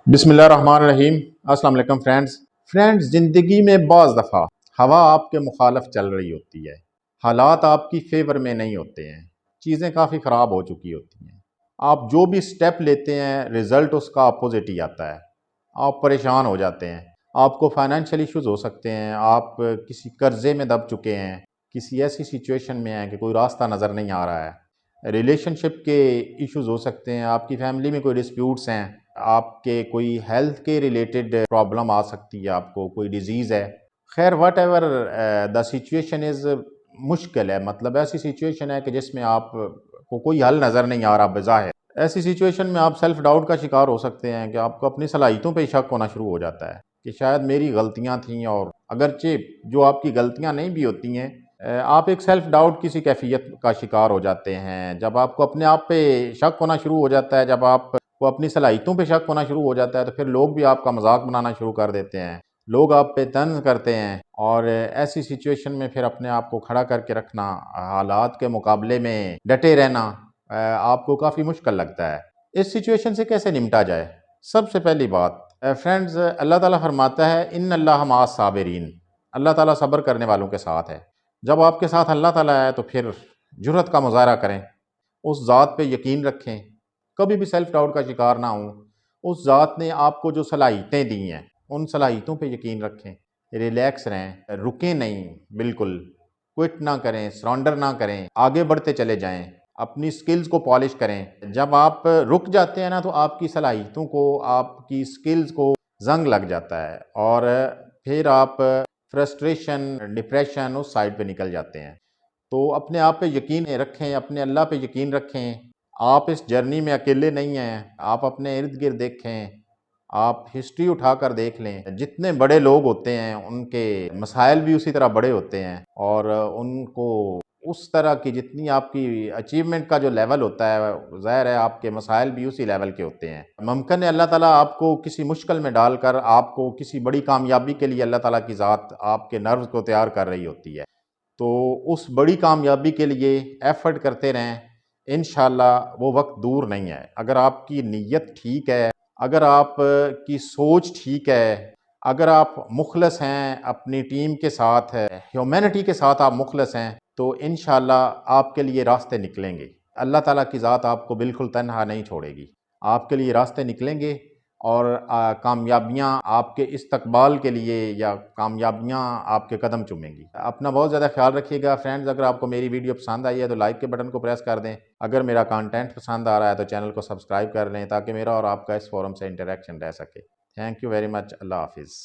बिस्मिल्लाहिर्रहमानिर्रहीम। अस्सलाम वालेकुम फ्रेंड्स, ज़िंदगी में बाज़ दफ़ा हवा आपके मुखालफ चल रही होती है, हालात आपकी फेवर में नहीं होते हैं, चीज़ें काफ़ी ख़राब हो चुकी होती हैं। आप जो भी स्टेप लेते हैं रिज़ल्ट उसका अपोजिट ही आता है। आप परेशान हो जाते हैं, आपको फाइनेंशियल इश्यूज़ हो सकते हैं, आप किसी कर्ज़े में दब चुके हैं, किसी ऐसी सिचुएशन में हैं कि कोई रास्ता नज़र नहीं आ रहा है। रिलेशनशिप के इश्यूज़ हो सकते हैं, आपकी फैमिली में कोई डिस्प्यूट्स हैं, आपके कोई हेल्थ के रिलेटेड प्रॉब्लम आ सकती है, आपको कोई डिजीज़ है। खैर what ever the situation is मुश्किल है, मतलब ऐसी सिचुएशन है कि जिसमें आप को कोई हल नज़र नहीं आ रहा बज़ाहिर। ऐसी सिचुएशन में आप सेल्फ डाउट का शिकार हो सकते हैं कि आपको अपनी सलाहियतों पे शक होना शुरू हो जाता है कि शायद मेरी गलतियां थीं, और अगरचे जो आपकी गलतियां नहीं भी होती हैं, आप एक सेल्फ डाउट किसी कैफियत का शिकार हो जाते हैं। जब आपको अपने आप पे शक होना शुरू हो जाता है, जब आपको अपनी सलाहियतों पे शक होना शुरू हो जाता है, तो फिर लोग भी आपका मजाक बनाना शुरू कर देते हैं, लोग आप पे तंज करते हैं। और ऐसी सिचुएशन में फिर अपने आप को खड़ा करके रखना, हालात के मुकाबले में डटे रहना आपको काफ़ी मुश्किल लगता है। इस सिचुएशन से कैसे निपटा जाए? सबसे पहली बात फ्रेंड्स, अल्लाह ताला फरमाता है इन अल्लाह मअस साबिरीन, अल्लाह ताला सब्र करने वालों के साथ है। जब आपके साथ अल्लाह ताला है तो फिर जुर्रत का मुज़ाहरा करें, उस ज़ात पे यकीन रखें, कभी भी सेल्फ डाउट का शिकार ना हों। उस ज़ात ने आपको जो सलाहियतें दी हैं उन सलाहियतों पे यकीन रखें, रिलैक्स रहें, रुकें नहीं, बिल्कुल क्विट ना करें, सरेंडर ना करें, आगे बढ़ते चले जाएं, अपनी स्किल्स को पॉलिश करें। जब आप रुक जाते हैं ना तो आपकी सलाहियतों को, आपकी स्किल्स को जंग लग जाता है, और फिर आप फ्रस्ट्रेशन, डिप्रेशन उस साइड पे निकल जाते हैं। तो अपने आप पे यकीन रखें, अपने अल्लाह पे यकीन रखें। आप इस जर्नी में अकेले नहीं हैं। आप अपने इर्द गिर्द देखें, आप हिस्ट्री उठाकर देख लें, जितने बड़े लोग होते हैं उनके मसाइल भी उसी तरह बड़े होते हैं, और उनको उस तरह की जितनी आपकी अचीवमेंट का जो लेवल होता है, ज़ाहिर है आपके मसाइल भी उसी लेवल के होते हैं। मुमकिन है अल्लाह ताला आपको किसी मुश्किल में डालकर आपको किसी बड़ी कामयाबी के लिए अल्लाह ताला की ज़ात आपके नर्व्स को तैयार कर रही होती है। तो उस बड़ी कामयाबी के लिए एफ़र्ट करते रहें, इंशाअल्लाह वो वक्त दूर नहीं है। अगर आपकी नीयत ठीक है, अगर आप की सोच ठीक है, अगर आप मुखलस हैं अपनी टीम के साथ, है ह्यूमैनिटी के साथ आप मुखलस हैं, तो इंशाअल्लाह आपके लिए रास्ते निकलेंगे। अल्लाह ताला की ज़ात आपको बिल्कुल तन्हा नहीं छोड़ेगी, आपके लिए रास्ते निकलेंगे, और कामयाबियाँ आपके इस्तकबाल के लिए, या कामयाबियाँ आपके कदम चूमेंगी। अपना बहुत ज़्यादा ख्याल रखिएगा फ्रेंड्स। अगर आपको मेरी वीडियो पसंद आई है तो लाइक के बटन को प्रेस कर दें। अगर मेरा कंटेंट पसंद आ रहा है तो चैनल को सब्सक्राइब कर लें, ताकि मेरा और आपका इस फोरम से इंटरेक्शन रह सके। Thank you very much. अल्लाह हाफिज़।